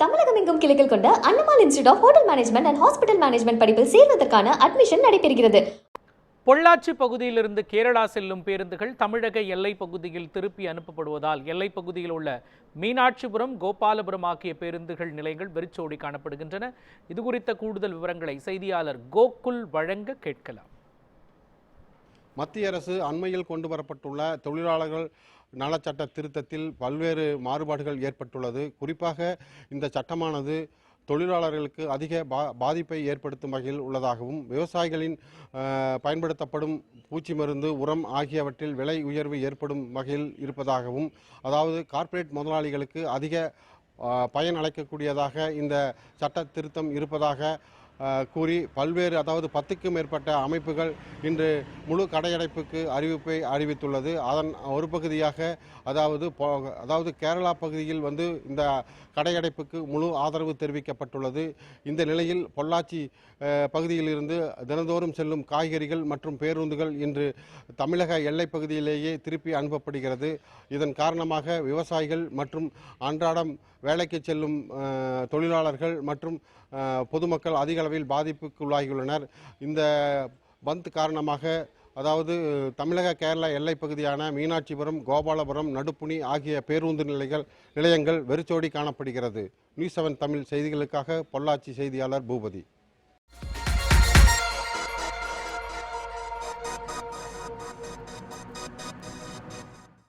தமிழகம் எங்கும் கிளைகள் கொண்ட அண்ணமால் institute of hotel management and hospital management படிப்பில் சேர்வதற்கான அட்மிஷன் நடைபெறுகிறது. பொள்ளாச்சி பகுதியிலிருந்து கேரளா செல்லும் பேருந்துகள் தமிழக எல்லை பகுதியில் திருப்பி அனுப்பப்படுவதால் எல்லை பகுதியில் உள்ள மீனாட்சிபுரம், கோபாலபுரம் ஆகிய பேருந்துகள் நிலையங்கள் வெறிச்சோடி காணப்படுகின்றன. இதுகுறித்த கூடுதல் விவரங்களை செய்தியாளர் கோகுல் வழங்க கேட்கலாம். மத்திய அரசு அண்மையில் கொண்டு வரப்பட்டுள்ள தொழிலாளர்கள் நலச்சட்ட திருத்தத்தில் பல்வேறு மாறுபாடுகள் ஏற்பட்டுள்ளது. குறிப்பாக இந்த சட்டமானது தொழிலாளர்களுக்கு அதிக பாதிப்பை ஏற்படுத்தும் வகையில் உள்ளதாகவும், விவசாயிகளின் பயன்படுத்தப்படும் பூச்சி மருந்து, உரம் ஆகியவற்றில் விலை உயர்வு ஏற்படும் வகையில் இருப்பதாகவும், அதாவது கார்ப்பரேட் முதலாளிகளுக்கு அதிக பயன் அளிக்கக்கூடியதாக இந்த சட்ட திருத்தம் இருப்பதாக கூறி பல்வேறு, அதாவது 10க்கும் மேற்பட்ட அமைப்புகள் இன்று முழு கடையடைப்புக்கு அறிவித்துள்ளது. அதன் ஒரு பகுதியாக அதாவது கேரளா பகுதியில் இந்த கடையடைப்புக்கு முழு ஆதரவு தெரிவிக்கப்பட்டுள்ளது. இந்த நிலையில் பொள்ளாச்சி பகுதியில் இருந்து தினந்தோறும் செல்லும் காய்கறிகள் மற்றும் பேருந்துகள் இன்று தமிழக எல்லை பகுதியிலேயே திருப்பி அனுப்பப்படுகிறது. இதன் காரணமாக விவசாயிகள் மற்றும் அன்றாடம் வேலைக்கு செல்லும் தொழிலாளர்கள் மற்றும் பொதுமக்கள் அதிக அளவில் பாதிப்புக்குள்ளாகியுள்ளனர். இந்த பந்த் காரணமாக, அதாவது தமிழக கேரளா எல்லை பகுதியான மீனாட்சிபுரம், கோபாலபுரம், நடுப்புணி ஆகிய பேருந்து நிலையங்கள் வெறிச்சோடி காணப்படுகிறது. நியூஸ் 7 தமிழ் செய்திகளுக்காக பொள்ளாச்சி செய்தியாளர் பூபதி.